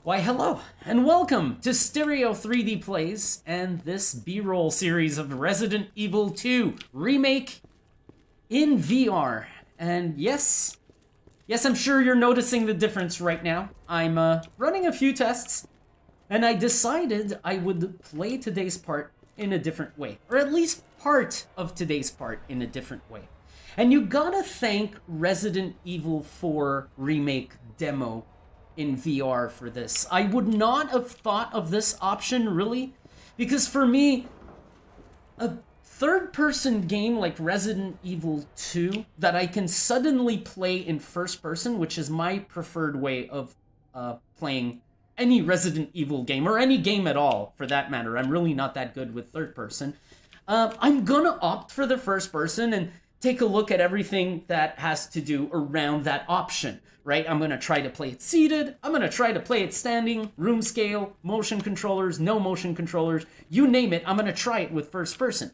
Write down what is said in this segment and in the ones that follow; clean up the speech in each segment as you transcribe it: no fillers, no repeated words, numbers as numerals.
Why hello, and welcome to Stereo 3D Plays and this B-roll series of Resident Evil 2 Remake in VR. And yes, I'm sure you're noticing the difference right now. I'm running a few tests, and I decided I would play today's part in a different way. Or at least part of today's part in a different way. And you gotta thank Resident Evil 4 Remake demo in VR for this. I would not have thought of this option, really, because for me, a third-person game like Resident Evil 2 that I can suddenly play in first person, which is my preferred way of playing any Resident Evil game, or any game at all, for that matter. I'm really not that good with third person. I'm gonna opt for the first person and take a look at everything that has to do around that option, right? I'm gonna try to play it seated, I'm gonna try to play it standing, room scale, motion controllers, no motion controllers, you name it, I'm gonna try it with first person.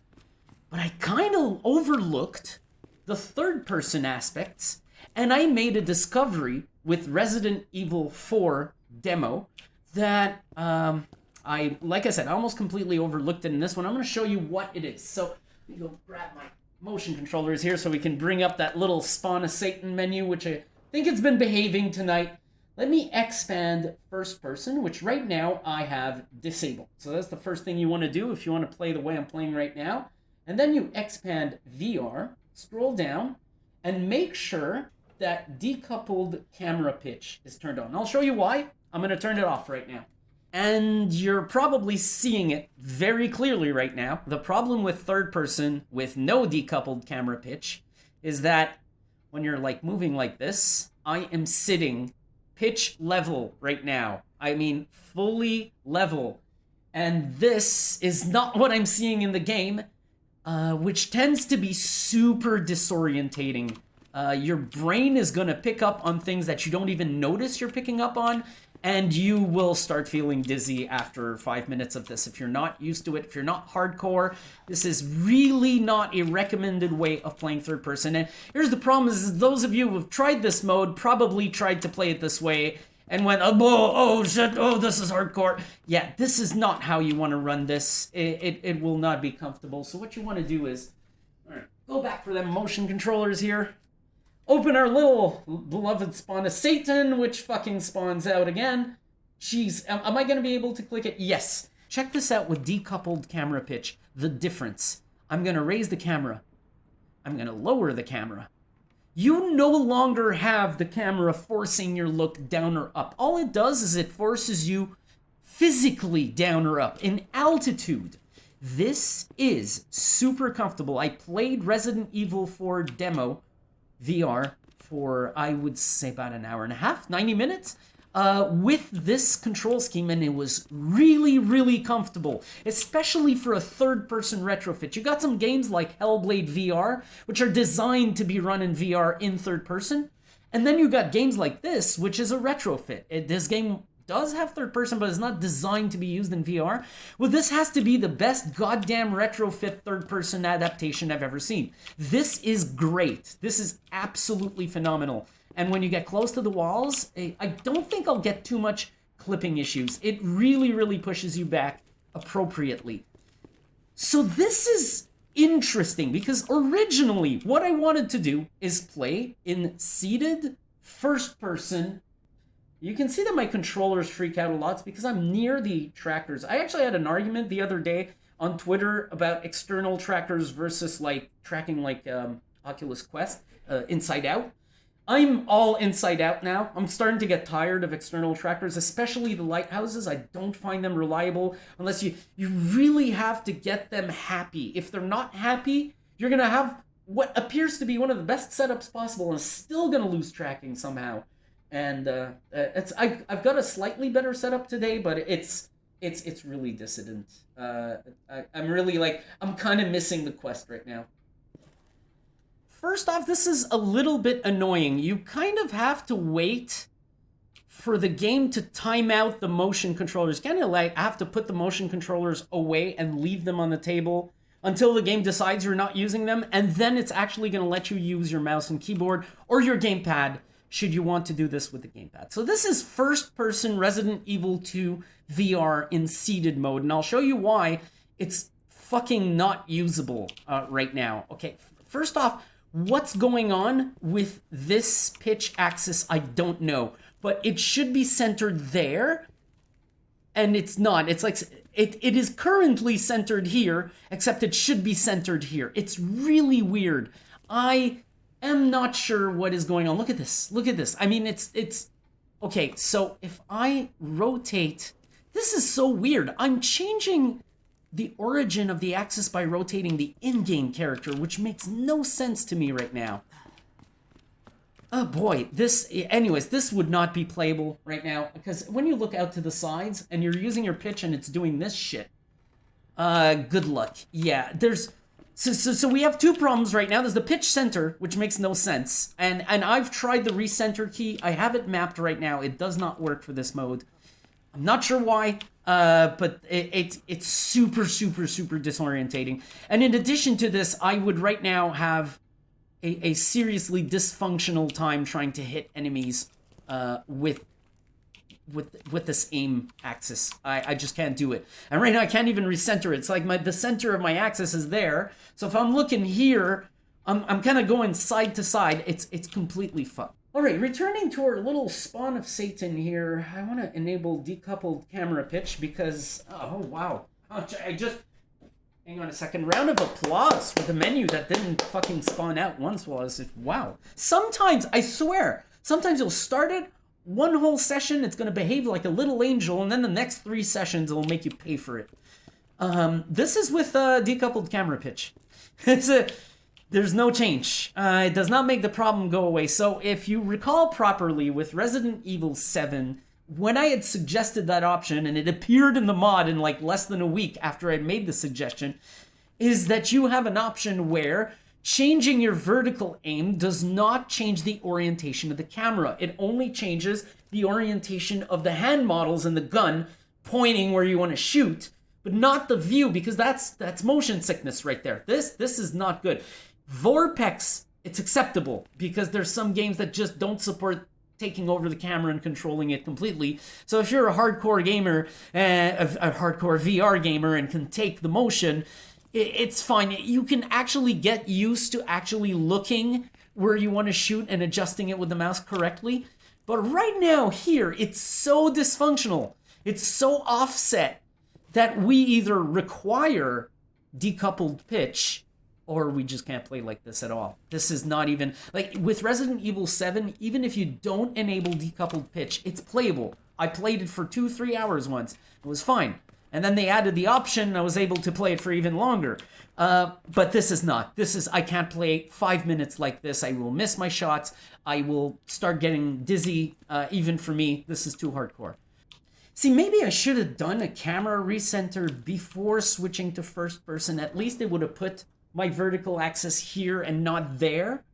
But I kind of overlooked the third person aspects, and I made a discovery with Resident Evil 4 demo that, like I said, I almost completely overlooked it in this one. I'm gonna show you what it is. So, let me go grab my motion controllers here so we can bring up that little Spawn of Satan menu, which I think it's been behaving tonight. Let me expand first person, which right now I have disabled. So that's the first thing you want to do if you want to play the way I'm playing right now. And then you expand VR, scroll down, and make sure that decoupled camera pitch is turned on. I'll show you why. I'm going to turn it off right now. And you're probably seeing it very clearly right now. The problem with third person with no decoupled camera pitch is that when you're like moving like this, I am sitting pitch level right now. I mean, fully level. And this is not what I'm seeing in the game, which tends to be super disorientating. Your brain is going to pick up on things that you don't even notice you're picking up on. And you will start feeling dizzy after 5 minutes of this. If you're not used to it, if you're not hardcore, this is really not a recommended way of playing third person. And here's the problem is those of you who have tried this mode probably tried to play it this way and went, oh shit, oh, this is hardcore. Yeah, this is not how you want to run this. It will not be comfortable. So what you want to do is, all right, go back for them motion controllers here. Open our little beloved Spawn of Satan, which fucking spawns out again. Jeez, am I going to be able to click it? Yes. Check this out with decoupled camera pitch. The difference. I'm going to raise the camera. I'm going to lower the camera. You no longer have the camera forcing your look down or up. All it does is it forces you physically down or up in altitude. This is super comfortable. I played Resident Evil 4 demo VR for, I would say, about an hour and a half, 90 minutes, with this control scheme, and it was really, really comfortable, especially for a third-person retrofit. You got some games like Hellblade VR, which are designed to be run in VR in third person, and then you got games like this, which is a retrofit. This game does have third person, but it's not designed to be used in VR. Well, this has to be the best goddamn retrofit third person adaptation I've ever seen. This is great. This is absolutely phenomenal. And when you get close to the walls, I don't think I'll get too much clipping issues. It really, really pushes you back appropriately. So this is interesting because originally what I wanted to do is play in seated first person. You can see that my controllers freak out a lot because I'm near the trackers. I actually had an argument the other day on Twitter about external trackers versus like tracking like Oculus Quest inside out. I'm all inside out now. I'm starting to get tired of external trackers, especially the lighthouses. I don't find them reliable unless you really have to get them happy. If they're not happy, you're going to have what appears to be one of the best setups possible and still going to lose tracking somehow. And I've got a slightly better setup today, but it's really dissident. I'm really I'm kind of missing the Quest right now. First off, this is a little bit annoying. You kind of have to wait for the game to time out the motion controllers. Kind of like I have to put the motion controllers away and leave them on the table until the game decides you're not using them, and then it's actually going to let you use your mouse and keyboard or your gamepad should you want to do this with the gamepad. So this is first-person Resident Evil 2 VR in seated mode, and I'll show you why it's fucking not usable right now. Okay, first off, what's going on with this pitch axis, I don't know, but it should be centered there, and it's not. It's like, it is currently centered here, except it should be centered here. It's really weird. I am not sure what is going on. Look at this. Look at this. I mean, it's okay. So if I rotate, this is so weird. I'm changing the origin of the axis by rotating the in-game character, which makes no sense to me right now. Oh boy, anyways, this would not be playable right now, because when you look out to the sides and you're using your pitch and it's doing this shit, good luck. Yeah, so we have two problems right now. There's the pitch center, which makes no sense, and I've tried the recenter key. I have it mapped right now. It does not work for this mode. I'm not sure why, but it's super disorientating. And in addition to this, I would right now have a seriously dysfunctional time trying to hit enemies with this aim axis. I just can't do it. And right now I can't even recenter it. It's like the center of my axis is there. So if I'm looking here, I'm kind of going side to side. It's completely fucked. All right, returning to our little spawn of Satan here, I want to enable decoupled camera pitch because, oh wow, I just, hang on a second, round of applause for the menu that didn't fucking spawn out once while I was, wow. Sometimes, I swear, sometimes you'll start it, one whole session, it's going to behave like a little angel, and then the next 3 sessions, it'll make you pay for it. This is with decoupled camera pitch. There's no change. It does not make the problem go away. So if you recall properly, with Resident Evil 7, when I had suggested that option, and it appeared in the mod in like less than a week after I made the suggestion, is that you have an option where changing your vertical aim does not change the orientation of the camera. It only changes the orientation of the hand models and the gun pointing where you want to shoot, but not the view, because that's motion sickness right there. This is not good. Vorpex, it's acceptable because there's some games that just don't support taking over the camera and controlling it completely. So if you're a hardcore gamer, a hardcore VR gamer, and can take the motion, it's fine. You can actually get used to actually looking where you want to shoot and adjusting it with the mouse correctly. But right now here, it's so dysfunctional. It's so offset that we either require decoupled pitch or we just can't play like this at all. This is not even, like, with Resident Evil 7, even if you don't enable decoupled pitch, it's playable. I played it for 2-3 hours once. It was fine. And then they added the option, and I was able to play it for even longer. But this is not. I can't play 5 minutes like this. I will miss my shots. I will start getting dizzy. Even for me, this is too hardcore. See, maybe I should have done a camera recenter before switching to first person. At least it would have put my vertical axis here and not there.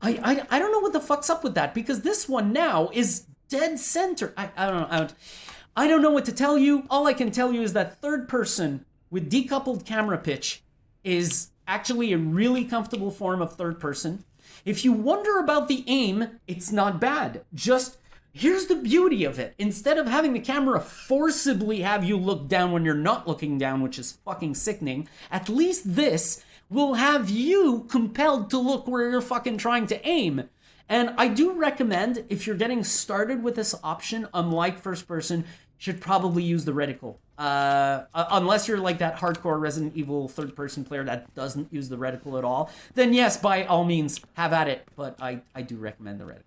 I don't know what the fuck's up with that, because this one now is dead center. I don't know what to tell you. All I can tell you is that third person with decoupled camera pitch is actually a really comfortable form of third person. If you wonder about the aim, it's not bad. Just, here's the beauty of it. Instead of having the camera forcibly have you look down when you're not looking down, which is fucking sickening, at least this will have you compelled to look where you're fucking trying to aim. And I do recommend, if you're getting started with this option, unlike first person, should probably use the reticle. Unless you're like that hardcore Resident Evil third person player that doesn't use the reticle at all, then yes, by all means, have at it. But I do recommend the reticle.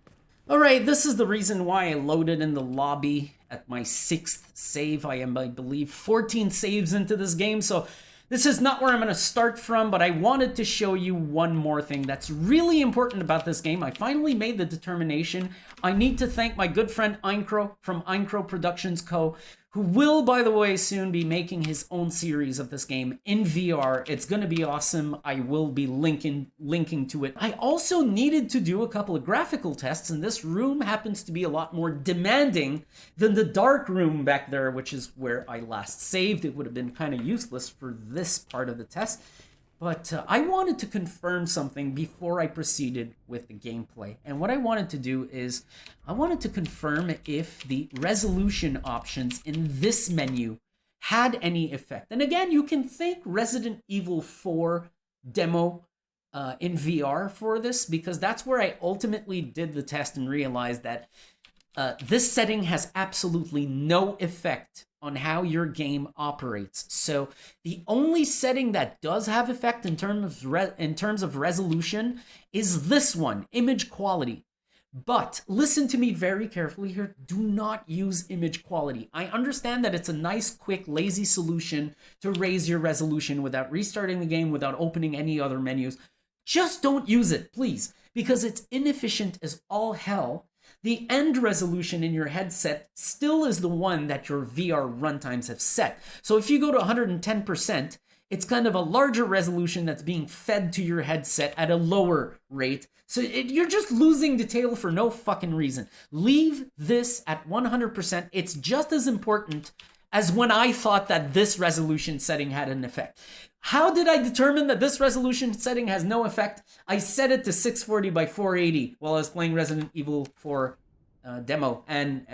All right, this is the reason why I loaded in the lobby at my 6th save. I am, I believe, 14 saves into this game, so this is not where I'm going to start from, but I wanted to show you one more thing that's really important about this game. I finally made the determination. I need to thank my good friend Eincro from Eincro Productions Co., who will, by the way, soon be making his own series of this game in VR. It's going to be awesome. I will be linking to it. I also needed to do a couple of graphical tests, and this room happens to be a lot more demanding than the dark room back there, which is where I last saved. It would have been kind of useless for this part of the test. But I wanted to confirm something before I proceeded with the gameplay. And what I wanted to do is I wanted to confirm if the resolution options in this menu had any effect. And again, you can thank Resident Evil 4 demo in VR for this, because that's where I ultimately did the test and realized that this setting has absolutely no effect on how your game operates. So the only setting that does have effect in terms of resolution is this one, image quality. But listen to me very carefully here. Do not use image quality. I understand that it's a nice, quick, lazy solution to raise your resolution without restarting the game, without opening any other menus. Just don't use it, please, because it's inefficient as all hell. The end resolution in your headset still is the one that your VR runtimes have set. So if you go to 110%, it's kind of a larger resolution that's being fed to your headset at a lower rate. So you're just losing detail for no fucking reason. Leave this at 100%. It's just as important as when I thought that this resolution setting had an effect. How did I determine that this resolution setting has no effect? I set it to 640 by 480 while I was playing Resident Evil 4 demo, and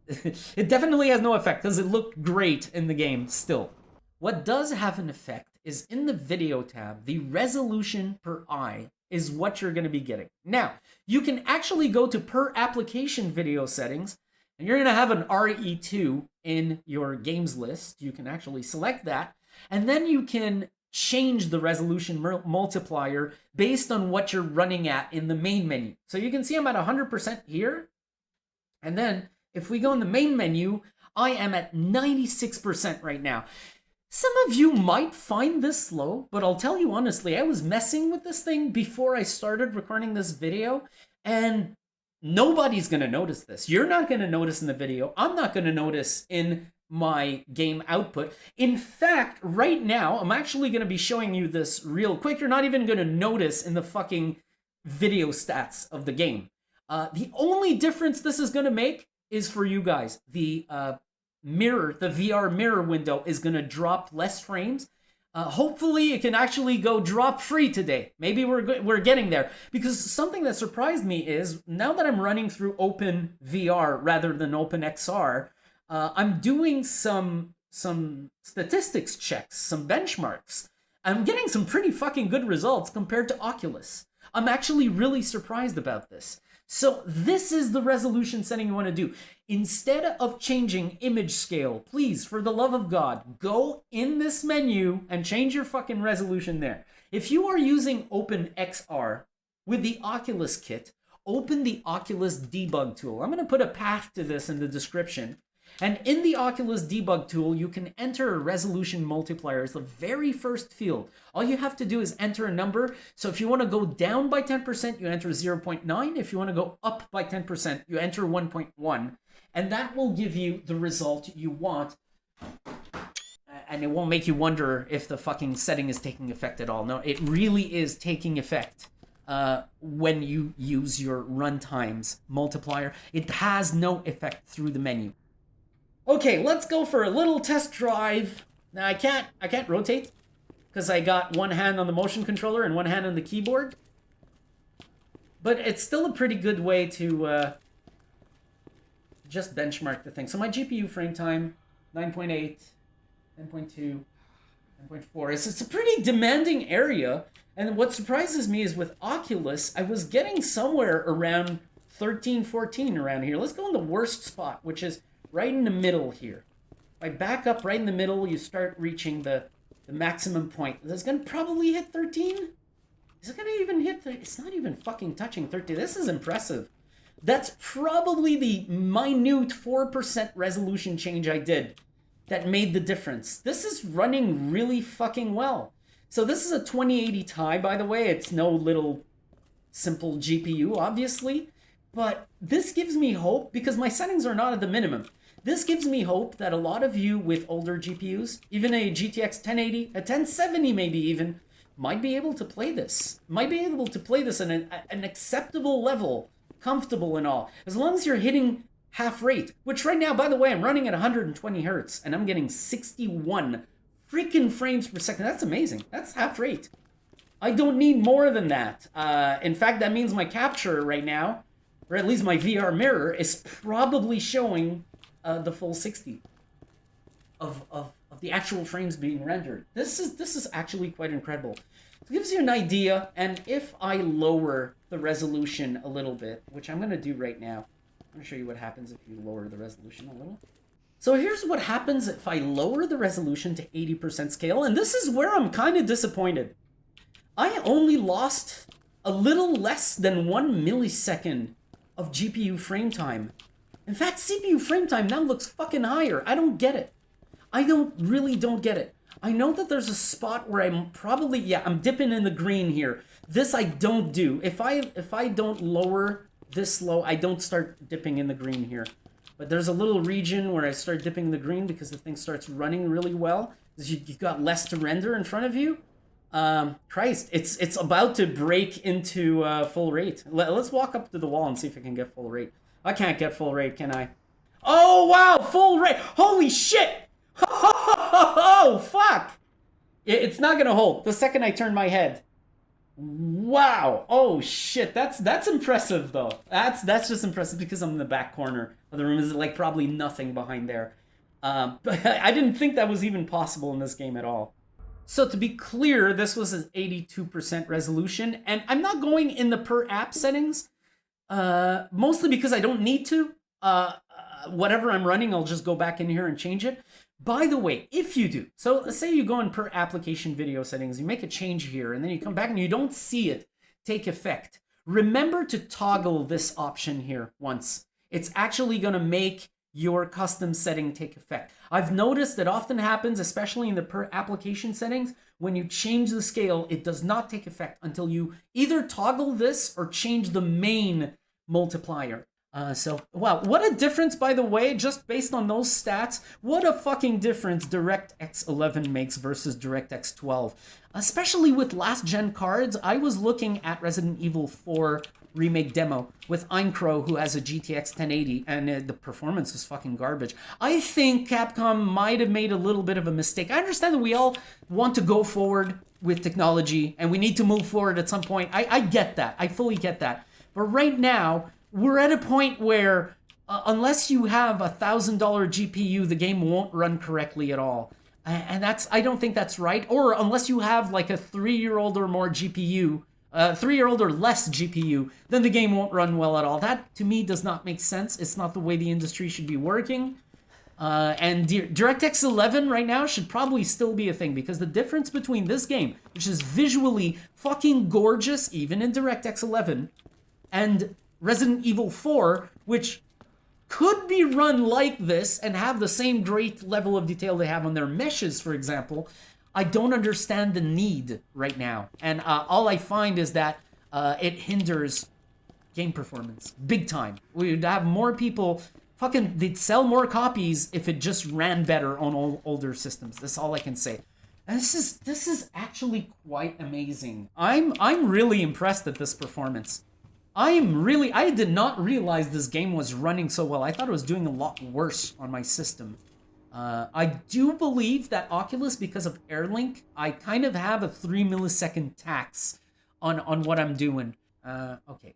it definitely has no effect because it looked great in the game still. What does have an effect is in the video tab, the resolution per eye is what you're going to be getting. Now, you can actually go to per application video settings, and you're going to have an RE2 in your games list. You can actually select that. And then you can change the resolution multiplier based on what you're running at in the main menu. So you can see I'm at 100% here. And then if we go in the main menu, I am at 96% right now. Some of you might find this slow, but I'll tell you honestly, I was messing with this thing before I started recording this video, and nobody's going to notice this. You're not going to notice in the video. I'm not going to notice in my game output. In fact, right now, I'm actually going to be showing you this real quick. You're not even going to notice in the fucking video stats of the game. The only difference this is going to make is for you guys. The mirror, the VR mirror window is going to drop less frames. Hopefully it can actually go drop free today. Maybe we're getting there, because something that surprised me is now that I'm running through OpenVR rather than OpenXR, I'm doing some statistics checks, some benchmarks. I'm getting some pretty fucking good results compared to Oculus. I'm actually really surprised about this. So this is the resolution setting you want to do. Instead of changing image scale, please, for the love of God, go in this menu and change your fucking resolution there. If you are using OpenXR with the Oculus kit, open the Oculus Debug tool. I'm going to put a path to this in the description. And in the Oculus Debug tool, you can enter a resolution multiplier as the very first field. All you have to do is enter a number. So if you want to go down by 10%, you enter 0.9. If you want to go up by 10%, you enter 1.1. And that will give you the result you want. And it won't make you wonder if the fucking setting is taking effect at all. No, it really is taking effect when you use your runtimes multiplier. It has no effect through the menu. Okay, let's go for a little test drive. Now I can't rotate because I got one hand on the motion controller and one hand on the keyboard. But it's still a pretty good way to just benchmark the thing. So my GPU frame time, 9.8, 10.2, 10.4. It's a pretty demanding area. And what surprises me is with Oculus, I was getting somewhere around 13, 14 around here. Let's go in the worst spot, which is right in the middle here. If I back up right in the middle, you start reaching the maximum point. That's going to probably hit 13? Is it going to even hit? It's not even fucking touching 13. This is impressive. That's probably the minute 4% resolution change I did that made the difference. This is running really fucking well. So this is a 2080 Ti, by the way. It's no little simple GPU, obviously. But this gives me hope because my settings are not at the minimum. This gives me hope that a lot of you with older GPUs, even a GTX 1080, a 1070 maybe even, might be able to play this. Might be able to play this at an acceptable level, comfortable and all. As long as you're hitting half rate, which right now, by the way, I'm running at 120 hertz and I'm getting 61 freaking frames per second. That's amazing. That's half rate. I don't need more than that. In fact, that means my capture right now, or at least my VR mirror, is probably showing the full 60 of the actual frames being rendered. This is actually quite incredible. It gives you an idea, and if I lower the resolution a little bit, which I'm going to do right now, I'm going to show you what happens if you lower the resolution a little. So here's what happens if I lower the resolution to 80% scale, and this is where I'm kind of disappointed. I only lost a little less than 1 millisecond of GPU frame time. In fact, CPU frame time now looks fucking higher. I don't get it. I really don't get it. I know that there's a spot where I'm probably, yeah, I'm dipping in the green here. This I don't do. If I don't lower this low, I don't start dipping in the green here. But there's a little region where I start dipping in the green because the thing starts running really well. You've got less to render in front of you. Christ, it's about to break into full rate. Let's walk up to the wall and see if I can get full rate. I can't get full rate, can I? Oh, wow, full rate. Holy shit. Oh, fuck! It's not gonna hold the second I turn my head. Wow! Oh shit! That's impressive though. That's just impressive because I'm in the back corner of the room. Is like probably nothing behind there. But I didn't think that was even possible in this game at all. So to be clear, this was an 82% resolution, and I'm not going in the per app settings, mostly because I don't need to. Whatever I'm running, I'll just go back in here and change it. By the way, if you do, so let's say you go in per application video settings, you make a change here, and then you come back and you don't see it take effect. Remember to toggle this option here once. It's actually going to make your custom setting take effect. I've noticed that often happens, especially in the per application settings, when you change the scale, it does not take effect until you either toggle this or change the main multiplier. So, wow, what a difference, by the way, just based on those stats. What a fucking difference DirectX 11 makes versus DirectX 12. Especially with last-gen cards, I was looking at Resident Evil 4 Remake demo with Eincrow, who has a GTX 1080, and the performance was fucking garbage. I think Capcom might have made a little bit of a mistake. I understand that we all want to go forward with technology, and we need to move forward at some point. I get that. I fully get that. But right now, we're at a point where unless you have a $1,000 GPU, the game won't run correctly at all. And I don't think that's right. Or unless you have like a 3-year-old or more GPU, 3-year-old or less GPU, then the game won't run well at all. That, to me, does not make sense. It's not the way the industry should be working. And DirectX 11 right now should probably still be a thing, because the difference between this game, which is visually fucking gorgeous, even in DirectX 11, and Resident Evil 4, which could be run like this and have the same great level of detail they have on their meshes, for example, I don't understand the need right now. And all I find is that it hinders game performance big time. We'd have more people, they'd sell more copies if it just ran better on older systems. That's all I can say. And this is actually quite amazing. I'm really impressed at this performance. I did not realize this game was running so well. I thought it was doing a lot worse on my system. I do believe that Oculus, because of AirLink, I kind of have a 3 millisecond tax on what I'm doing. Okay.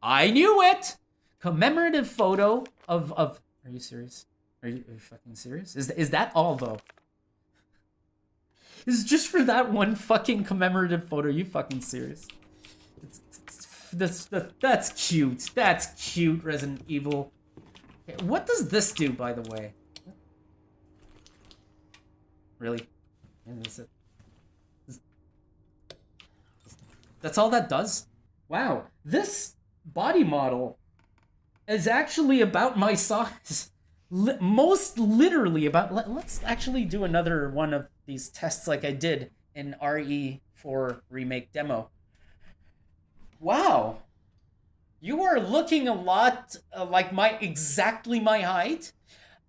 I knew it! Commemorative photo of are you serious? Are you fucking serious? Is that all, though? Is it just for that one fucking commemorative photo? Are you fucking serious? That's cute. That's cute, Resident Evil. Okay, what does this do, by the way? Really? That's all that does? Wow. This body model is actually about my size. Most literally about... Let's actually do another one of these tests like I did in RE2R Remake demo. Wow, you are looking a lot like exactly my height.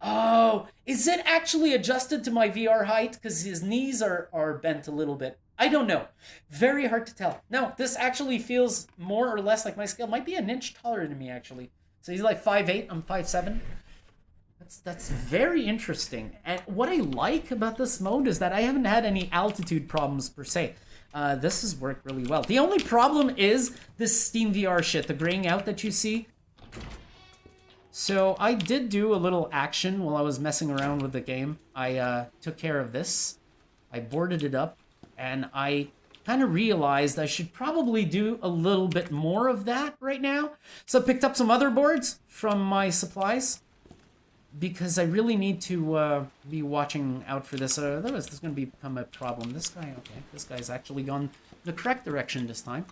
Oh, is it actually adjusted to my VR height? Because his knees are bent a little bit. I don't know. Very hard to tell. No, this actually feels more or less like my scale. Might be an inch taller than me, actually. So he's like 5'8", I'm 5'7". That's very interesting. And what I like about this mode is that I haven't had any altitude problems per se. This has worked really well. The only problem is this SteamVR shit, the graying out that you see. So I did do a little action while I was messing around with the game. I took care of this. I boarded it up, and I kind of realized I should probably do a little bit more of that right now. So I picked up some other boards from my supplies, because I really need to be watching out for this. Otherwise, this is going to become a problem. This guy, okay, this guy's actually gone the correct direction this time.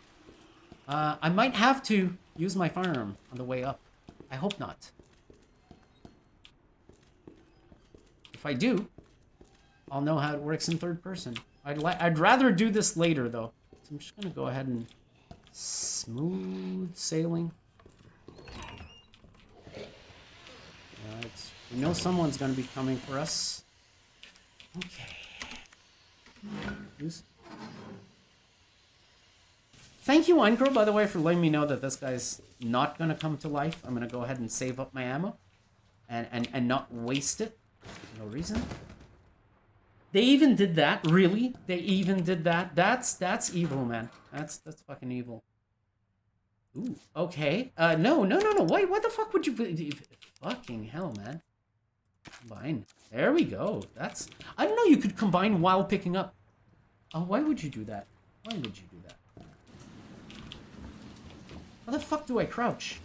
I might have to use my firearm on the way up. I hope not. If I do, I'll know how it works in third person. I'd rather do this later, though. So I'm just going to go ahead and smooth sailing. We know someone's going to be coming for us. Okay. Thank you, Winecrow, by the way, for letting me know that this guy's not going to come to life. I'm going to go ahead and save up my ammo and not waste it. For no reason. They even did that? Really? They even did that? That's evil, man. That's fucking evil. Ooh, okay. No. Why the fuck would you... Fucking hell, man. Combine. There we go. That's... I didn't know you could combine while picking up. Oh, why would you do that? Why would you do that? How the fuck do I crouch?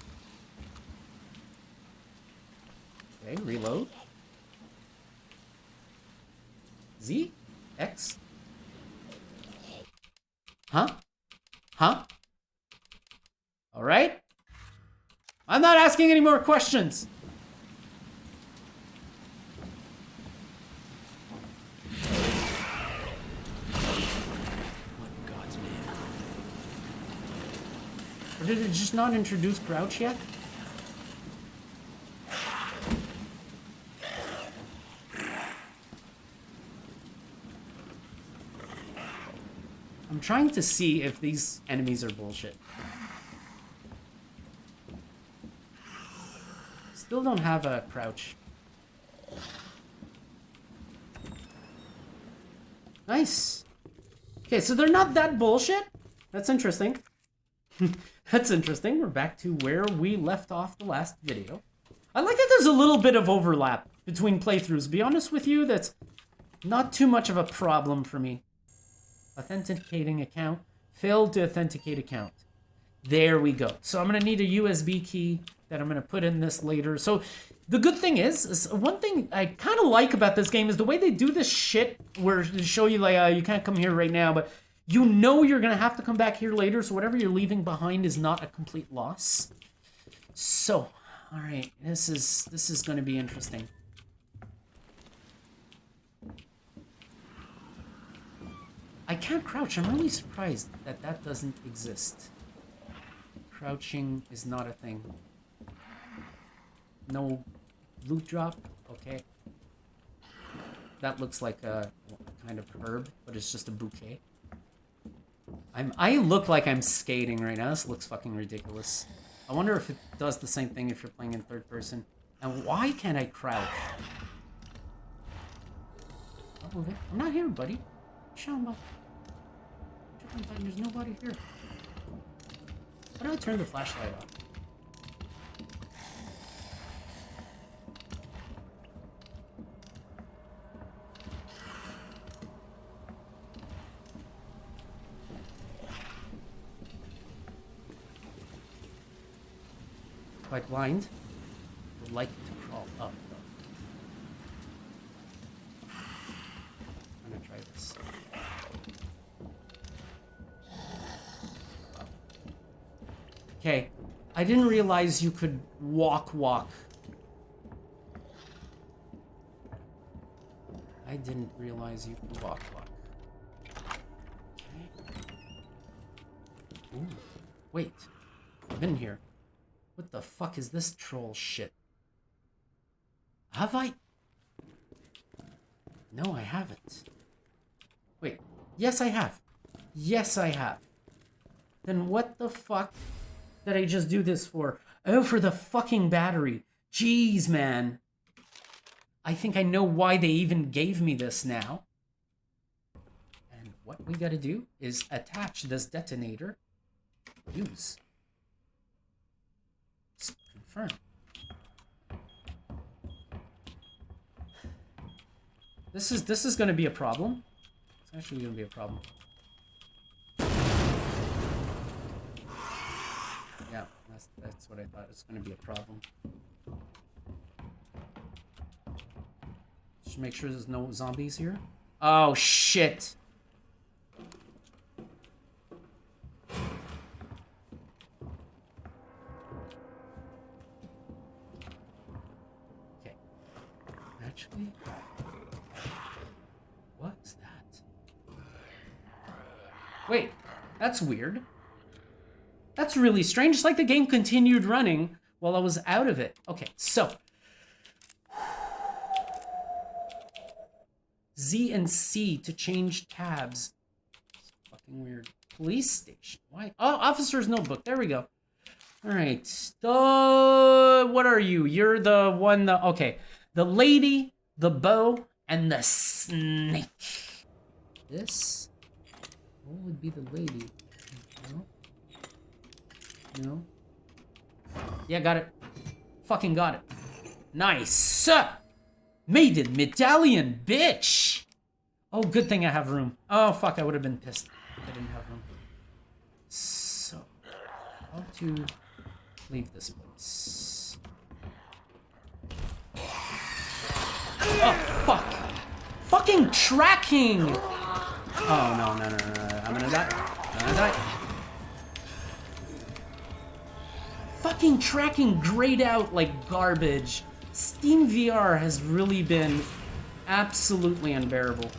Okay, reload. Z? X? Huh? Huh? Alright. I'm not asking any more questions. Or did it just not introduce crouch yet? I'm trying to see if these enemies are bullshit. Still don't have a crouch. Nice. Okay, so they're not that bullshit. That's interesting. That's interesting. We're back to where we left off the last video. I like that there's a little bit of overlap between playthroughs. To be honest with you, that's not too much of a problem for me. Authenticating account. Failed to authenticate account. There we go. So I'm going to need a USB key that I'm going to put in this later. So the good thing is one thing I kind of like about this game is the way they do this shit where they show you like, you can't come here right now, but you know you're going to have to come back here later. So whatever you're leaving behind is not a complete loss. So, all right, this is going to be interesting. I can't crouch. I'm really surprised that that doesn't exist. Crouching is not a thing. No loot drop? Okay. That looks like a kind of herb, but it's just a bouquet. I look like I'm skating right now. This looks fucking ridiculous. I wonder if it does the same thing if you're playing in third person. And why can't I crouch? I'll move it. I'm not here, buddy. Show him up. There's nobody here. Why do I turn the flashlight off? Quite blind. Would like to crawl up though. I'm gonna try this. Okay, I didn't realize you could walk. I didn't realize you could walk. Okay. Ooh, wait, I've been here. What the fuck is this troll shit? Have I? No, I haven't. Wait, yes I have. Yes I have. Then what the fuck did I just do this for? Oh, for the fucking battery. Jeez, man. I think I know why they even gave me this now. And what we gotta do is attach this detonator. Use. Confirm. This is gonna be a problem. It's actually gonna be a problem. Yeah, that's what I thought. It's gonna be a problem. Just make sure there's no zombies here. Oh shit! Okay. Actually, what's that? Wait, that's weird. That's really strange. It's like the game continued running while I was out of it. Okay, so Z and C to change tabs. It's fucking weird. Police station. Why? Oh, officer's notebook. There we go. All right. What are you? You're the one. Okay. The lady, the bow, and the snake. This. What would be the lady? No. No. Yeah, got it. Fucking got it. Nice. Made in Medalion, bitch! Oh, good thing I have room. Oh, fuck, I would have been pissed if I didn't have room. So, how to leave this place? Oh, fuck! Fucking tracking! Oh, no. I'm gonna die. Fucking tracking grayed out like garbage. SteamVR has really been absolutely unbearable.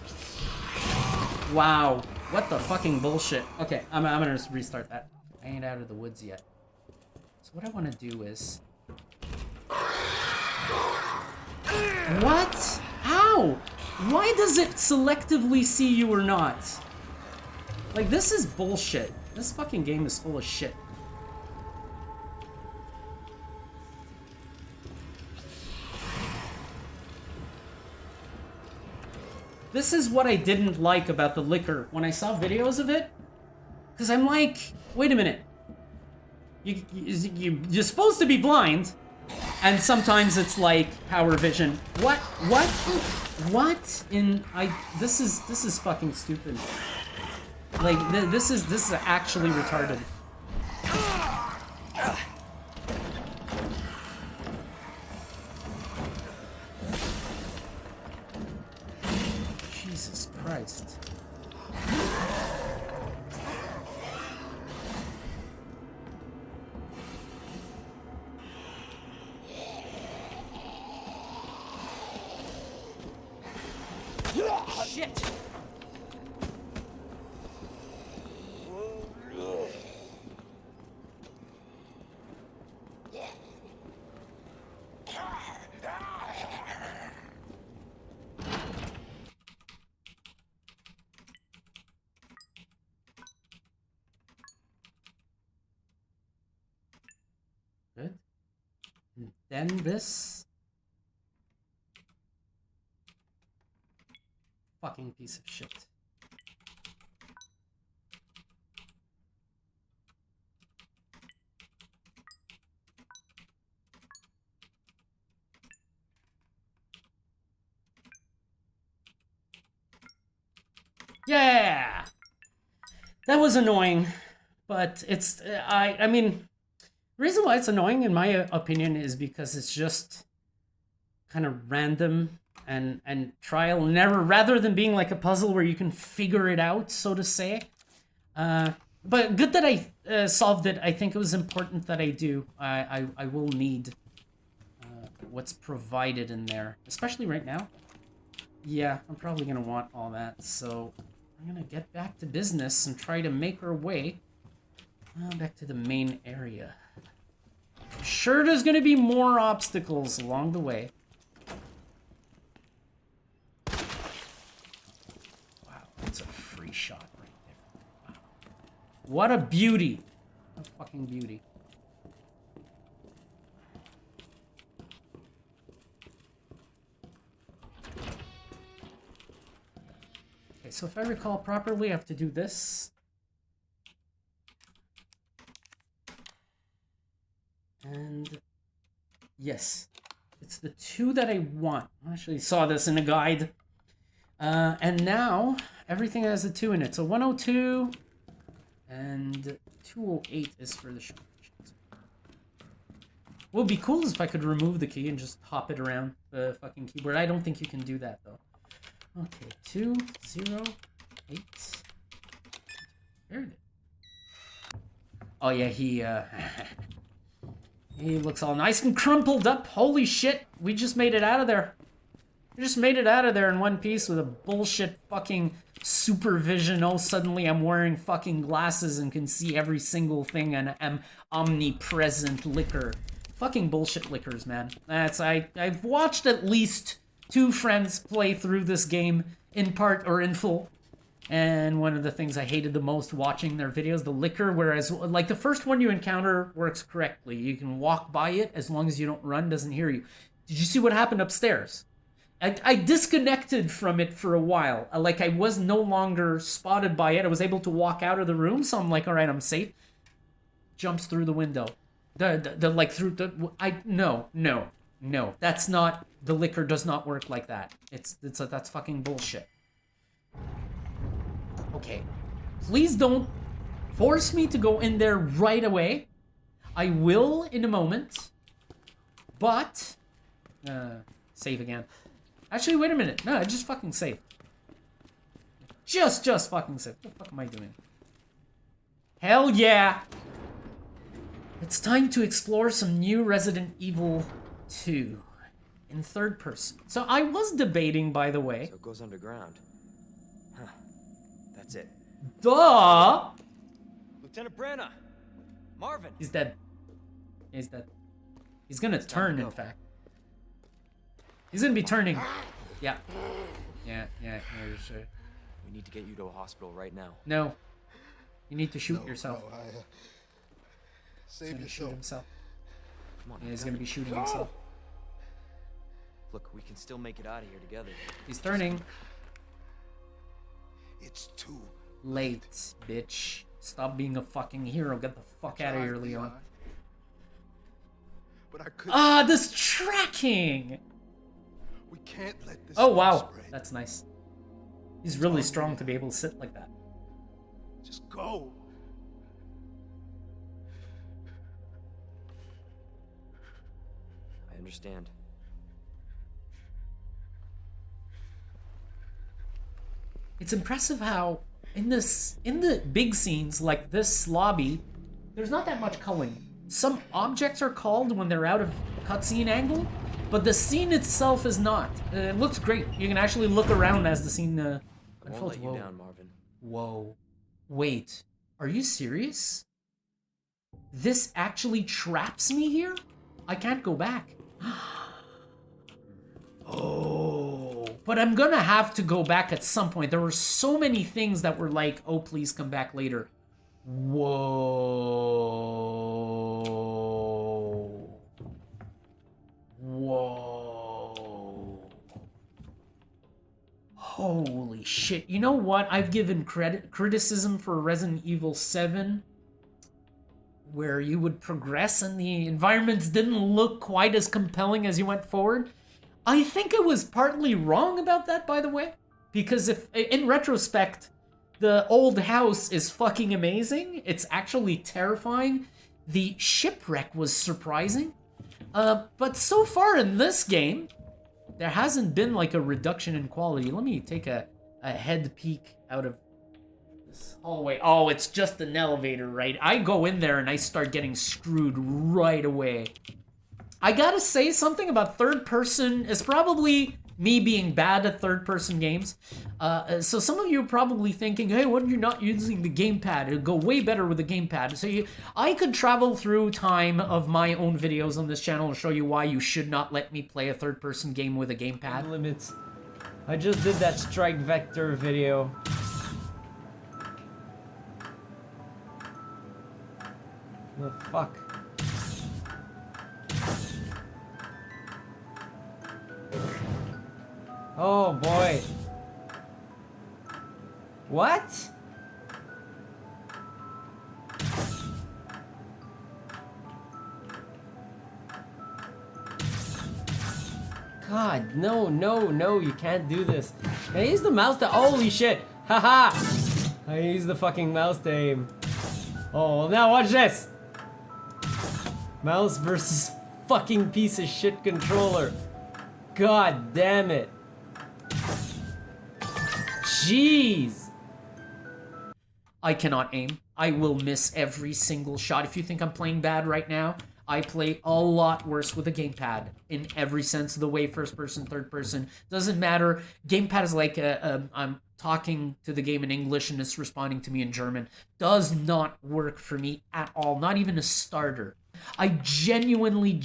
Wow. What the fucking bullshit. Okay, I'm gonna just restart that. I ain't out of the woods yet. So what I want to do is... What? How? Why does it selectively see you or not? Like, this is bullshit. This fucking game is full of shit. This is what I didn't like about the liquor when I saw videos of it. Because I'm like, wait a minute. You're supposed to be blind. And sometimes it's like power vision. What? This is fucking stupid. Like, this is actually retarded. Jesus Christ. Shit! Good. And then this fucking piece of shit. Yeah! That was annoying, but it's, I mean, the reason why it's annoying, in my opinion, is because it's just kind of random and trial and error, rather than being like a puzzle where you can figure it out, so to say. But good that I solved it. I think it was important that I do. I will need what's provided in there, especially right now. Yeah, I'm probably gonna want all that, so I'm gonna get back to business and try to make our way back to the main area. Sure, there's gonna be more obstacles along the way. Wow, that's a free shot right there. Wow. What a beauty. What a fucking beauty. so if I recall properly, I have to do this. And yes, it's the 2 that I want. I actually saw this in a guide. And now everything has a 2 in it. So 102 and 208 is for the short versions. What would be cool is if I could remove the key and just hop it around the fucking keyboard. I don't think you can do that though. Okay, 208. Very good. Oh yeah, he looks all nice and crumpled up. Holy shit, we just made it out of there. We just made it out of there in one piece with a bullshit fucking supervision. Oh, suddenly I'm wearing fucking glasses and can see every single thing and am omnipresent liquor. Fucking bullshit liquors, man. I've watched at least 2 friends play through this game in part or in full. And one of the things I hated the most watching their videos, the liquor, whereas like the first one you encounter works correctly. You can walk by it as long as you don't run, doesn't hear you. Did you see what happened upstairs? I disconnected from it for a while. Like I was no longer spotted by it. I was able to walk out of the room, so I'm like, all right, I'm safe. Jumps through the window. No. That's not, the liquor does not work like that. That's fucking bullshit. Okay, please don't force me to go in there right away. I will in a moment, but save again. Actually, wait a minute. No, just fucking save. Just fucking save. What the fuck am I doing? Hell yeah! It's time to explore some new Resident Evil 2 in third person. So I was debating, by the way. So it goes underground. Huh. That's it. Duh! Lieutenant Branna! Marvin! He's dead. He's dead. He's gonna turn, in fact. He's gonna be turning. Yeah. Yeah, sure. We need to get you to a hospital right now. No. You need to shoot yourself. No, save yourself. Shoot himself. Come on. Yeah, he's gonna be shooting himself. Look, we can still make it out of here together. He's turning. It's too Late, bitch. Stop being a fucking hero. Get the fuck out of here, Leon. But I could. Ah, this tracking! We can't let this. Oh, wow. spread. That's nice. He's really strong to be able to sit like that. Just go. I understand. It's impressive how in the big scenes like this lobby, there's not that much culling. Some objects are culled when they're out of cutscene angle, but the scene itself is not. It looks great. You can actually look around as the scene I won't unfolds. let you down, Marvin. Whoa. Wait. Are you serious? This actually traps me here? I can't go back. Oh. But I'm gonna have to go back at some point. There were so many things that were like, oh, please come back later. Whoa. Whoa. Holy shit. You know what? I've given criticism for Resident Evil 7, where you would progress and the environments didn't look quite as compelling as you went forward. I think I was partly wrong about that, by the way, because if, in retrospect, the old house is fucking amazing. It's actually terrifying. The shipwreck was surprising. But so far in this game, there hasn't been like a reduction in quality. Let me take a head peek out of this hallway. Oh, it's just an elevator, right? I go in there and I start getting screwed right away. I gotta say something about third person. It's probably me being bad at third person games. So some of you are probably thinking, hey, why are you not using the gamepad? It'll go way better with the gamepad. So I could travel through time of my own videos on this channel and show you why you should not let me play a third person game with a gamepad. Limits. I just did that strike vector video. The fuck? Oh boy. What? God, no, no, no, you can't do this. I use the mouse to- holy shit! Haha! I use the fucking mouse to aim. Oh, well now watch this! Mouse versus fucking piece of shit controller. God damn it. Jeez! I cannot aim. I will miss every single shot. If you think I'm playing bad right now, I play a lot worse with a gamepad in every sense of the way, first person, third person. Doesn't matter. Gamepad is like I'm talking to the game in English and it's responding to me in German. Does not work for me at all. Not even a starter. I genuinely,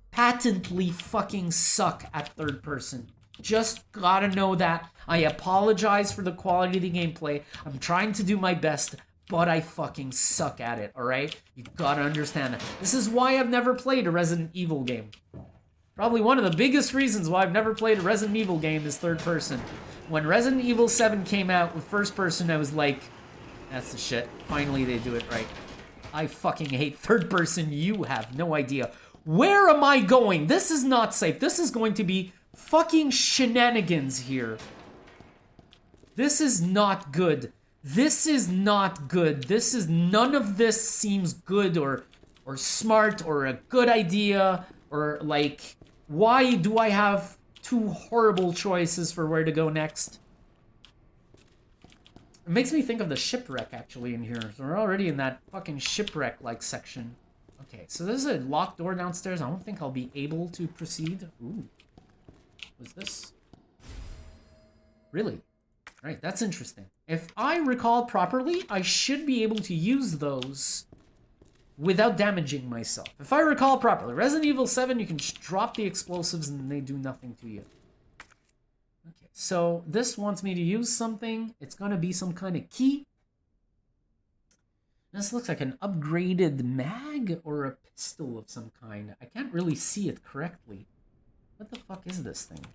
patently fucking suck at third person. Just gotta know that. I apologize for the quality of the gameplay. I'm trying to do my best, but I fucking suck at it, alright? You gotta understand that. This is why I've never played a Resident Evil game. Probably one of the biggest reasons why I've never played a Resident Evil game is third person. When Resident Evil 7 came out with first person, I was like, that's the shit. Finally they do it right. I fucking hate third person. You have no idea. Where am I going? This is not safe. This is going to be fucking shenanigans here. This is not good. This is not good. This is none of this seems good or smart or a good idea or like why do I have two horrible choices for where to go next? It makes me think of the shipwreck actually in here. So we're already in that fucking shipwreck like section. Okay, so there's a locked door downstairs. I don't think I'll be able to proceed. Ooh. What's this? Really? Right, that's interesting. If I recall properly, I should be able to use those without damaging myself. If I recall properly, Resident Evil 7, you can just drop the explosives and they do nothing to you. Okay, so this wants me to use something. It's gonna be some kind of key. This looks like an upgraded mag or a pistol of some kind. I can't really see it correctly. What the fuck is this thing?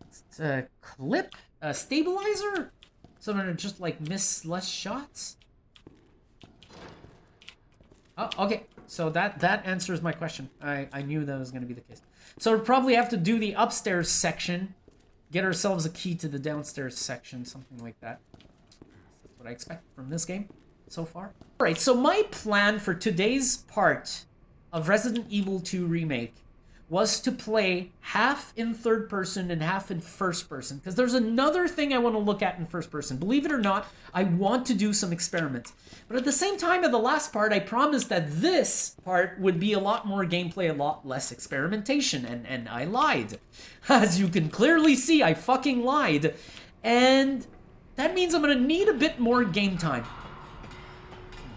It's a clip? A stabilizer? So I'm gonna just like miss less shots? Oh, okay. So that answers my question. I knew that was gonna be the case. So we'll probably have to do the upstairs section. Get ourselves a key to the downstairs section, something like that. That's what I expect from this game so far. Alright, so my plan for today's part of Resident Evil 2 Remake was to play half in third person and half in first person. Because there's another thing I want to look at in first person. Believe it or not, I want to do some experiments. But at the same time, at the last part, I promised that this part would be a lot more gameplay, a lot less experimentation. And I lied. As you can clearly see, I fucking lied. And that means I'm going to need a bit more game time.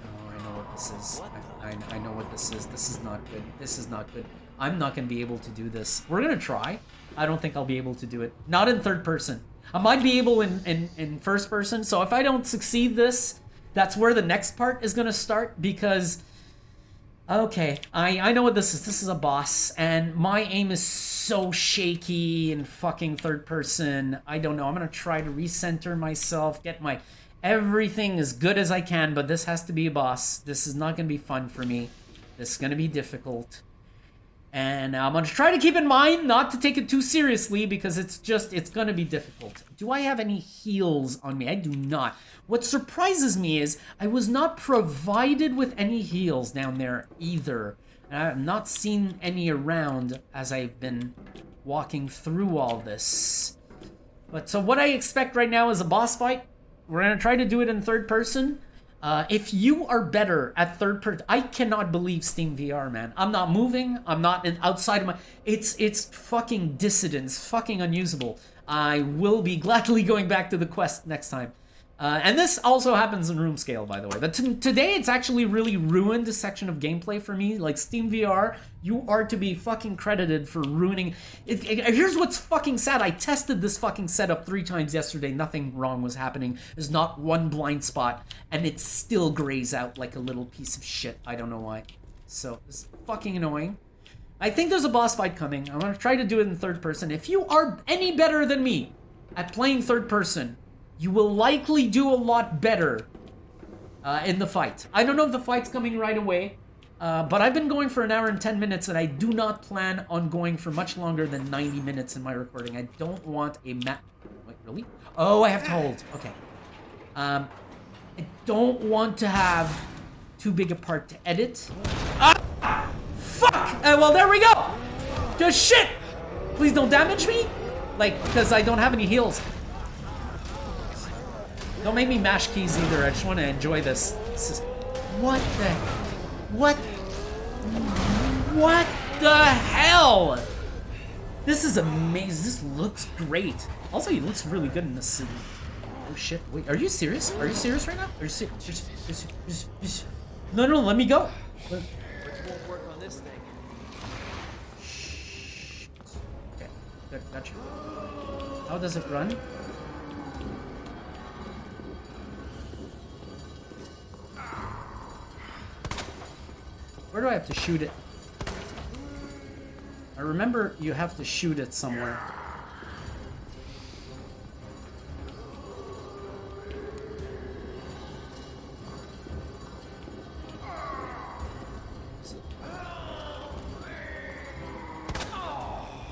No, I know what this is. I know what this is. This is not good. This is not good. I'm not going to be able to do this. We're going to try. I don't think I'll be able to do it. Not in third person. I might be able in first person. So if I don't succeed this, that's where the next part is going to start. Because, okay, I know what this is. This is a boss. And my aim is so shaky in fucking third person. I don't know. I'm going to try to recenter myself. Get my everything as good as I can. But this has to be a boss. This is not going to be fun for me. This is going to be difficult. And I'm going to try to keep in mind not to take it too seriously because it's going to be difficult. Do I have any heals on me? I do not. What surprises me is I was not provided with any heals down there either. And I have not seen any around as I've been walking through all this. But so what I expect right now is a boss fight. We're going to try to do it in third person. If you are better at third person, I cannot believe SteamVR, man. I'm not moving. I'm not outside of my... It's fucking dissidence. Fucking unusable. I will be gladly going back to the quest next time. And this also happens in room scale, by the way. But today, it's actually really ruined a section of gameplay for me. Like, SteamVR, you are to be fucking credited for ruining... Here's what's fucking sad. I tested this fucking setup 3 times yesterday. Nothing wrong was happening. There's not one blind spot. And it still grays out like a little piece of shit. I don't know why. So, it's fucking annoying. I think there's a boss fight coming. I'm going to try to do it in third person. If you are any better than me at playing third person... you will likely do a lot better in the fight. I don't know if the fight's coming right away, but I've been going for an hour and 10 minutes, and I do not plan on going for much longer than 90 minutes in my recording. I don't want a map. Wait, really? Oh, I have to hold. Okay. I don't want to have too big a part to edit. Ah! Fuck! Well, there we go! Just shit! Please don't damage me? Like, because I don't have any heals. Don't make me mash keys either. I just want to enjoy this. What the... What the hell? This is amazing. This looks great. Also, he looks really good in this suit. Oh shit. Wait, are you serious? Are you serious right now? Are you serious? No, let me go. Which won't work on this thing. Okay, good, gotcha. How does it run? Where do I have to shoot it? I remember you have to shoot it somewhere.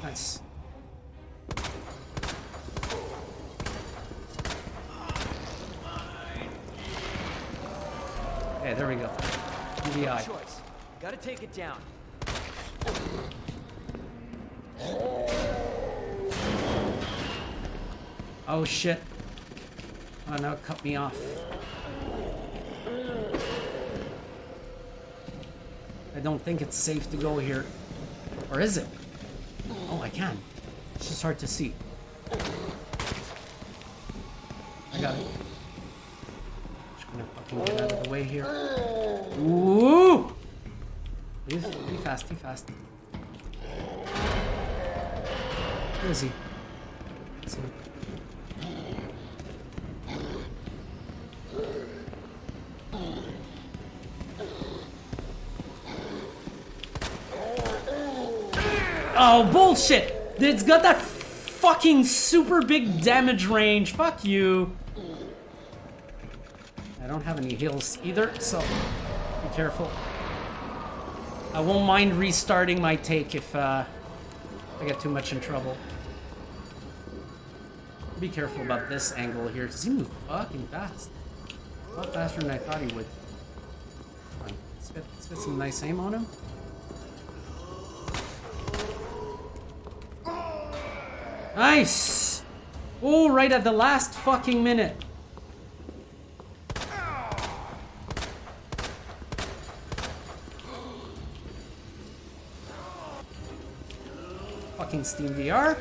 Nice. Okay, there we go. UVI. Choice. Gotta take it down. Oh shit. Oh no, it cut me off. I don't think it's safe to go here. Or is it? Oh, I can. It's just hard to see. I got it. Just gonna fucking get out of the way here. Ooh! Please, be fast, be fast. Where is he? Let's see. Oh, bullshit! It's got that fucking super big damage range. Fuck you. I don't have any heals either, so be careful. I won't mind restarting my take if I get too much in trouble. Be careful about this angle here, because he moves fucking fast. A lot faster than I thought he would. Come on, let's get some nice aim on him. Nice! Oh, right at the last fucking minute. Fucking SteamVR.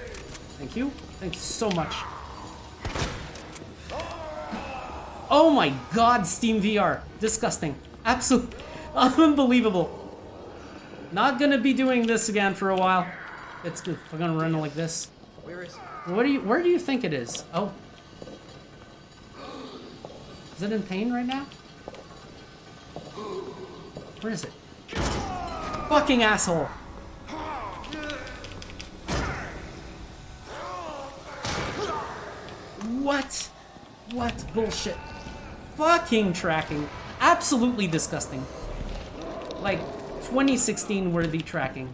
Thank you. Thank you so much. Oh my god, SteamVR. Disgusting. Absolutely unbelievable. Not gonna be doing this again for a while. It's good. We're gonna run like this. Where is Where do you think it is? Oh. Is it in pain right now? Where is it? Fucking asshole. What? What bullshit? Fucking tracking. Absolutely disgusting. Like 2016 worthy tracking.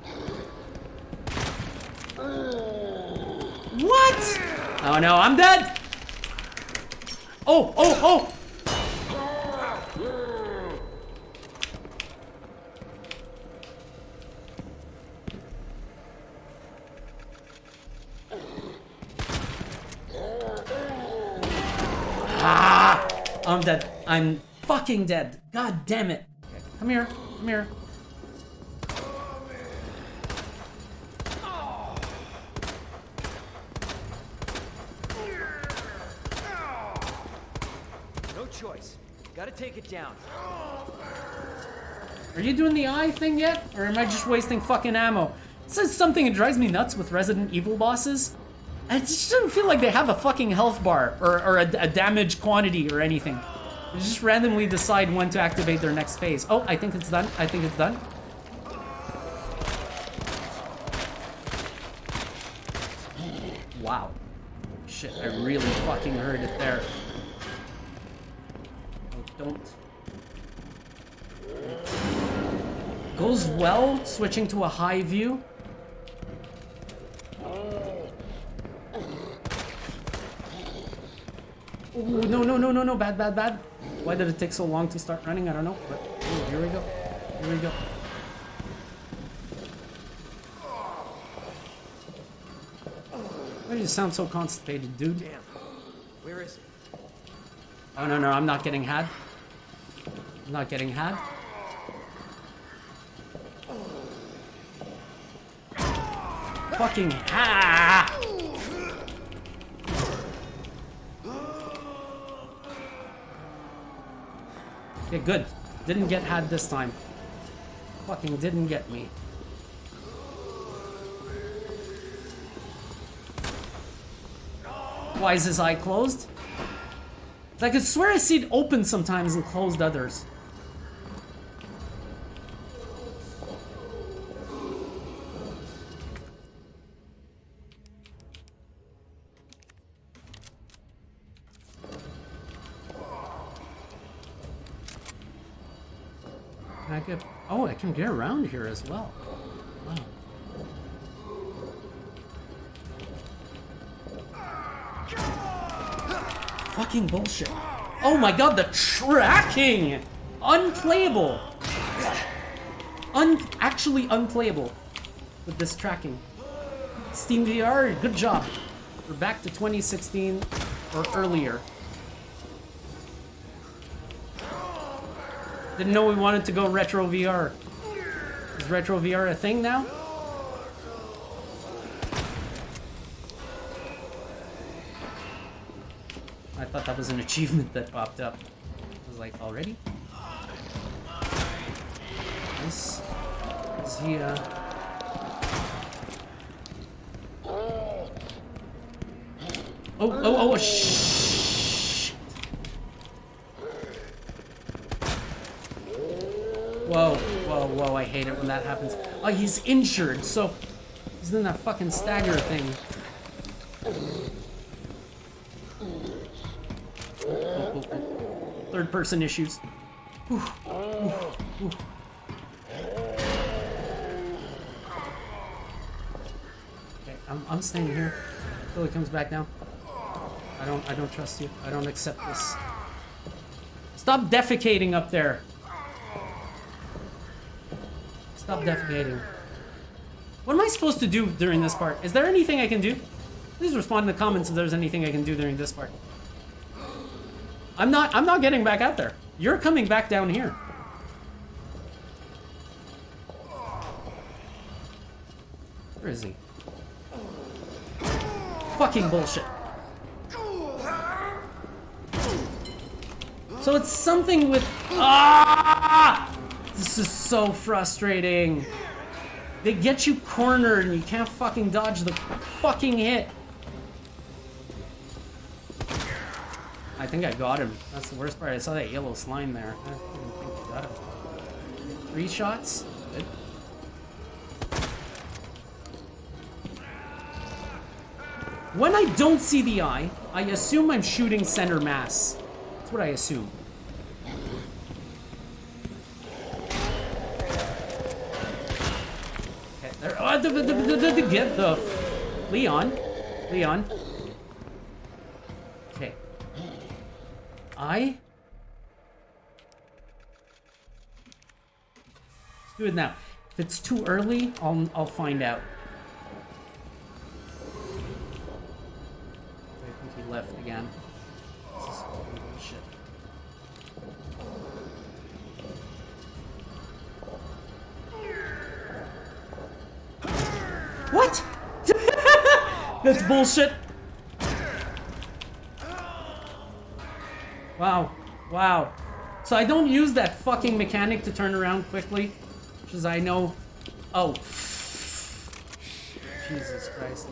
What? Oh no, I'm dead! Oh, oh, oh! Ah! I'm dead. I'm fucking dead. God damn it. Okay, come here. Come here. no choice. Gotta take it down. Are you doing the eye thing yet? Or am I just wasting fucking ammo? This is something that drives me nuts with Resident Evil bosses. It just doesn't feel like they have a fucking health bar or a damage quantity or anything. They just randomly decide when to activate their next phase. Oh, I think it's done. I think it's done. Wow. Shit, I really fucking heard it there. don't. Goes well, switching to a high view. Oh, no, no, no, no, no, bad, bad, bad. Why did it take so long to start running? I don't know, but ooh, here we go. Here we go. Why do you sound so constipated, dude? Damn. Where is it? Oh, no, no, I'm not getting had. I'm not getting had. Fucking ha! Okay, good. Didn't get had this time. Fucking didn't get me. Why is his eye closed? I could swear I see it open sometimes and closed others. Oh, I can get around here as well. Wow. Fucking bullshit. Oh my god, the tracking! Unplayable! Actually unplayable with this tracking. SteamVR, good job. We're back to 2016 or earlier. Didn't know we wanted to go retro VR. Is retro VR a thing now? I thought that was an achievement that popped up. I was like, already? This is he, Oh, shit. Whoa, whoa, whoa, I hate it when that happens. Oh, he's injured, so he's in that fucking stagger thing. Third person issues. Whew, whew, whew. Okay, I'm staying here until he comes back down. I don't trust you. I don't accept this. Stop defecating up there. Stop defecating. What am I supposed to do during this part? Is there anything I can do? Please respond in the comments if there's anything I can do during this part. I'm not getting back out there. You're coming back down here. Where is he? Fucking bullshit. So it's something with... Ah! This is so frustrating. They get you cornered and you can't fucking dodge the fucking hit. I think I got him. That's the worst part. I saw that yellow slime there. I didn't think I got him. 3 shots? Good. When I don't see the eye, I assume I'm shooting center mass. That's what I assume. Okay, there. Oh, get the Leon. Okay. Let's do it now. If it's too early, I'll find out. I think he left again. This is fucking bullshit. What? That's bullshit. Wow. Wow. So I don't use that fucking mechanic to turn around quickly, because I know... Oh. Jesus Christ.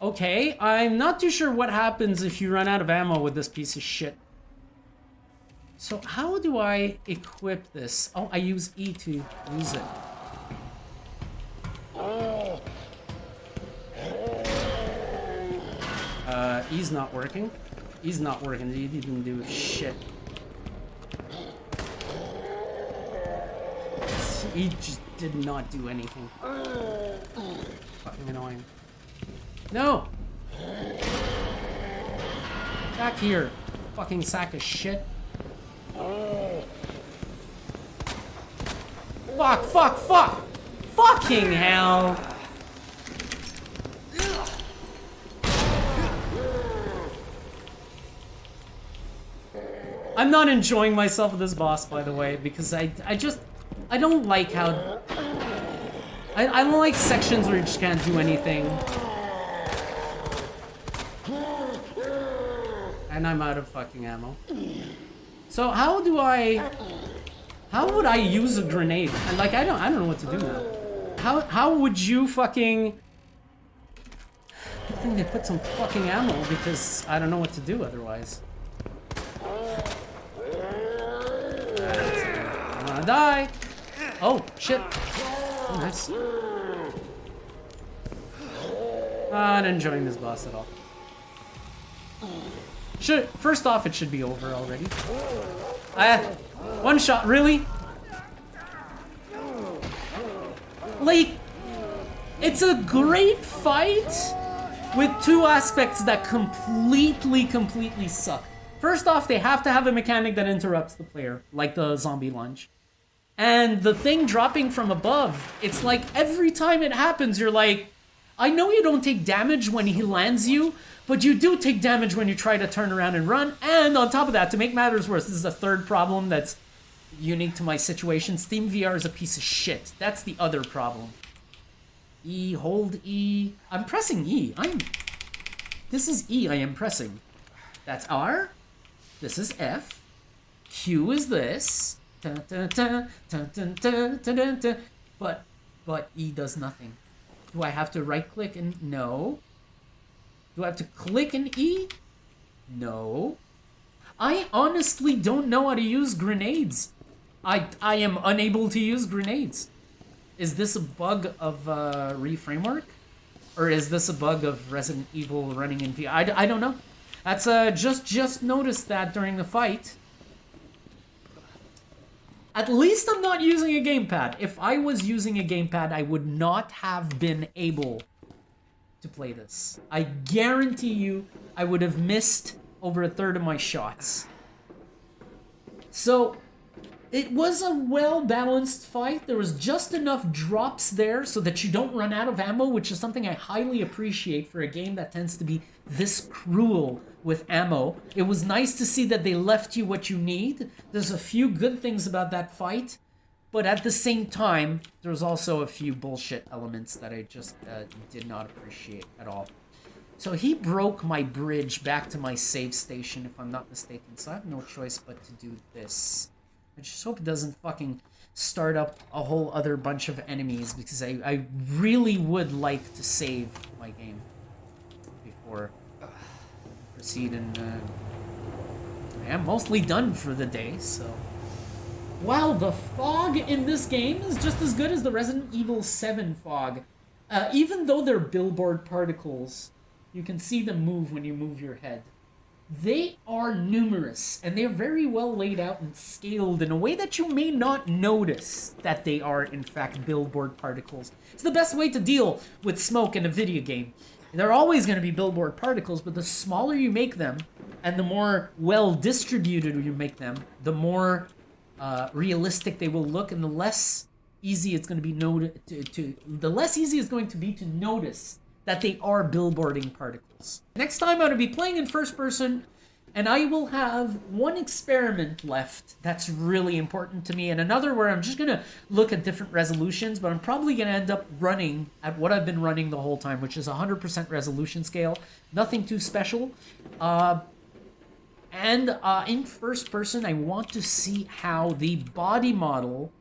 Okay, I'm not too sure what happens if you run out of ammo with this piece of shit. So how do I equip this? Oh, I use E to use it. E's not working. E's not working. E didn't do shit. E just did not do anything. Fucking annoying. No! Back here, fucking sack of shit. Fuck, fuck, fuck! Fucking hell! I'm not enjoying myself with this boss, by the way, because I don't like how... I don't like sections where you just can't do anything. And I'm out of fucking ammo. So how would I use a grenade? And like I don't know what to do now. How would you fucking... I think they put some fucking ammo because I don't know what to do otherwise. I'm gonna die. Oh shit. Oh, nice. Not enjoying this boss at all. First off, it should be over already. One shot, really? Like, it's a great fight with two aspects that completely suck. First off, they have to have a mechanic that interrupts the player, like the zombie lunge. And the thing dropping from above, it's like every time it happens, you're like, I know you don't take damage when he lands you, but you do take damage when you try to turn around and run. And on top of that, to make matters worse, this is a third problem that's unique to my situation. SteamVR is a piece of shit. That's the other problem. E, hold E. I'm pressing E. This is E I am pressing. That's R. This is F. Q is this. But E does nothing. Do I have to right click and no? Do I have to click and E? No. I honestly don't know how to use grenades. I am unable to use grenades. Is this a bug of RE2R? Or is this a bug of Resident Evil running in VR? I don't know. That's just noticed that during the fight. At least I'm not using a gamepad. If I was using a gamepad, I would not have been able to play this. I guarantee you I would have missed over a third of my shots. So it was a well-balanced fight. There was just enough drops there so that you don't run out of ammo, which is something I highly appreciate for a game that tends to be this cruel with ammo. It was nice to see that they left you what you need. There's a few good things about that fight, but at the same time, there's also a few bullshit elements that I just did not appreciate at all. So he broke my bridge back to my save station, if I'm not mistaken, so I have no choice but to do this. I just hope it doesn't fucking start up a whole other bunch of enemies, because I really would like to save my game before proceed, and I am mostly done for the day, so... Wow, the fog in this game is just as good as the Resident Evil 7 fog. Even though they're billboard particles, you can see them move when you move your head. They are numerous, and they're very well laid out and scaled in a way that you may not notice that they are, in fact, billboard particles. It's the best way to deal with smoke in a video game. They're always going to be billboard particles, but the smaller you make them, and the more well-distributed you make them, the more realistic they will look, and the less easy it's going to be the less easy it's going to be to notice that they are billboarding particles. Next time I'm going to be playing in first person, and I will have one experiment left that's really important to me, and another where I'm just going to look at different resolutions, but I'm probably going to end up running at what I've been running the whole time, which is 100% resolution scale. Nothing too special. And in first person, I want to see how the body model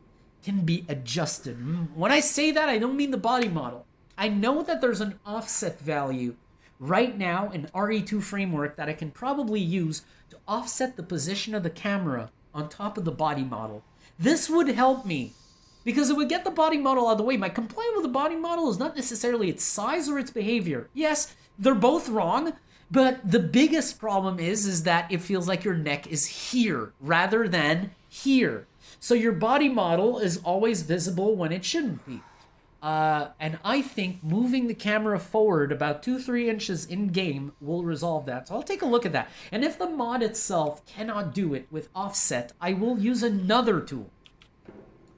can be adjusted. When I say that, I don't mean the body model. I know that there's an offset value right now an RE2 framework that I can probably use to offset the position of the camera on top of the body model. This would help me because it would get the body model out of the way. My complaint with the body model is not necessarily its size or its behavior. Yes, they're both wrong, but the biggest problem is that it feels like your neck is here rather than here. So your body model is always visible when it shouldn't be. And I think moving the camera forward about 2-3 inches in game will resolve that. So I'll take a look at that. And if the mod itself cannot do it with offset, I will use another tool.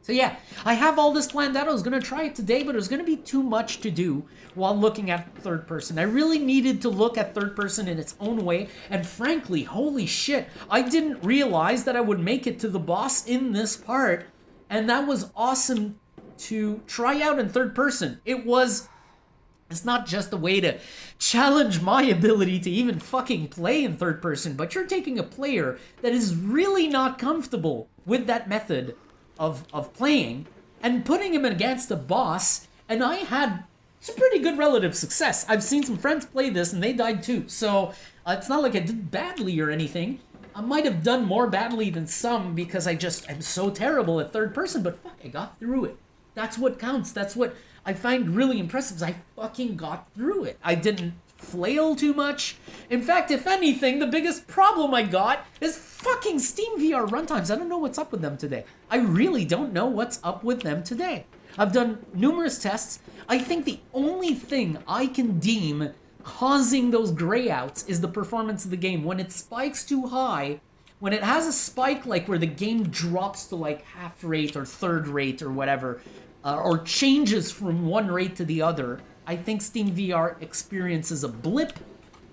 So yeah, I have all this planned out. I was going to try it today, but it was going to be too much to do while looking at third person. I really needed to look at third person in its own way. And frankly, holy shit, I didn't realize that I would make it to the boss in this part. And that was awesome to try out in third person. It's not just a way to challenge my ability to even fucking play in third person, but you're taking a player that is really not comfortable with that method of playing and putting him against a boss, and I had some pretty good relative success. I've seen some friends play this and they died too, so it's not like I did badly or anything. I might have done more badly than some because I just am so terrible at third person, but fuck, I got through it. That's what counts. That's what I find really impressive is I fucking got through it. I didn't flail too much. In fact, if anything, the biggest problem I got is fucking SteamVR runtimes. I don't know what's up with them today. I really don't know what's up with them today. I've done numerous tests. I think the only thing I can deem causing those grayouts is the performance of the game. When it spikes too high, when it has a spike like where the game drops to like half rate or third rate or whatever, or changes from one rate to the other, I think SteamVR experiences a blip,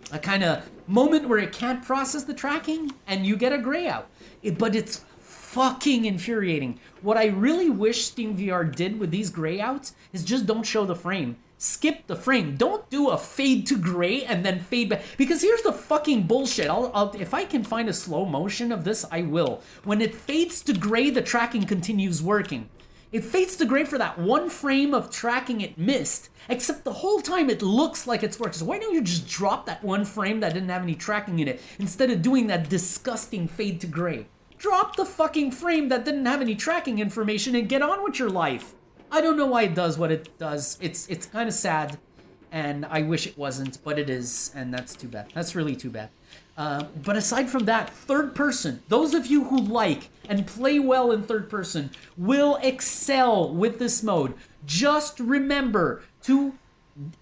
a kind of moment where it can't process the tracking, and you get a grayout. But it's fucking infuriating. What I really wish SteamVR did with these grayouts is just don't show the frame. Skip the frame. Don't do a fade to gray and then fade back. Because here's the fucking bullshit. If I can find a slow motion of this, I will. When it fades to gray, the tracking continues working. It fades to gray for that one frame of tracking it missed, except the whole time it looks like it's working. So why don't you just drop that one frame that didn't have any tracking in it, instead of doing that disgusting fade to gray? Drop the fucking frame that didn't have any tracking information and get on with your life. I don't know why it does what it does. It's kind of sad, and I wish it wasn't, but it is, and that's too bad. That's really too bad. But aside from that, third person, those of you who like and play well in third person will excel with this mode. Just remember to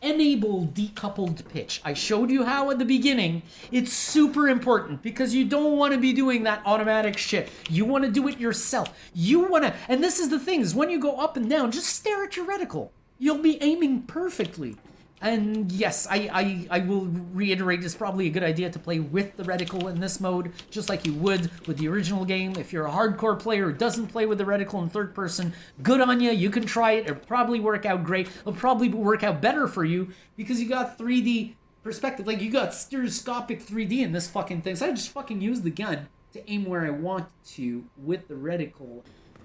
enable decoupled pitch. I showed you how at the beginning. It's super important because you don't want to be doing that automatic shit. You want to do it yourself. You want to, and this is the thing, is when you go up and down, just stare at your reticle. You'll be aiming perfectly. And yes, I will reiterate, it's probably a good idea to play with the reticle in this mode, just like you would with the original game. If you're a hardcore player who doesn't play with the reticle in third person, good on you, you can try it. It'll probably work out great. It'll probably work out better for you because you got 3D perspective. Like, you got stereoscopic 3D in this fucking thing. So I just fucking use the gun to aim where I want to with the reticle.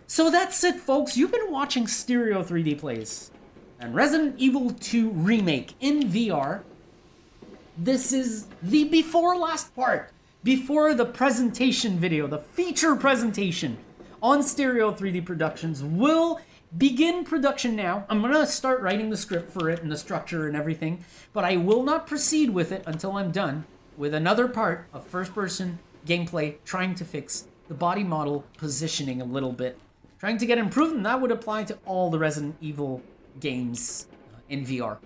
So that's it, folks. You've been watching Stereo 3D Plays and Resident Evil 2 Remake in VR. This is the before last part, before the presentation video, the feature presentation on Stereo 3D Productions will begin production now. I'm gonna start writing the script for it and the structure and everything, but I will not proceed with it until I'm done with another part of first-person gameplay, trying to fix the body model positioning a little bit, trying to get improved, and that would apply to all the Resident Evil games in VR.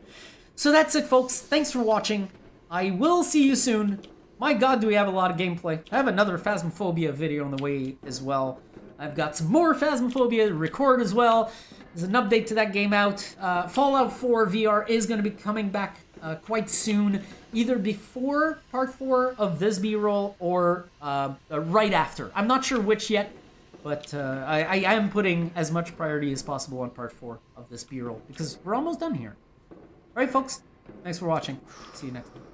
So that's it, folks. Thanks for watching. I will see you soon. My god, do we have a lot of gameplay. I have another Phasmophobia video on the way as well. I've got some more Phasmophobia to record as well. There's an update to that game out. Fallout 4 VR is going to be coming back quite soon, either before part 4 of this B-roll or right after. I'm not sure which yet, but I am putting as much priority as possible on part 4 of this B-roll because we're almost done here. All right, folks. Thanks for watching. See you next time.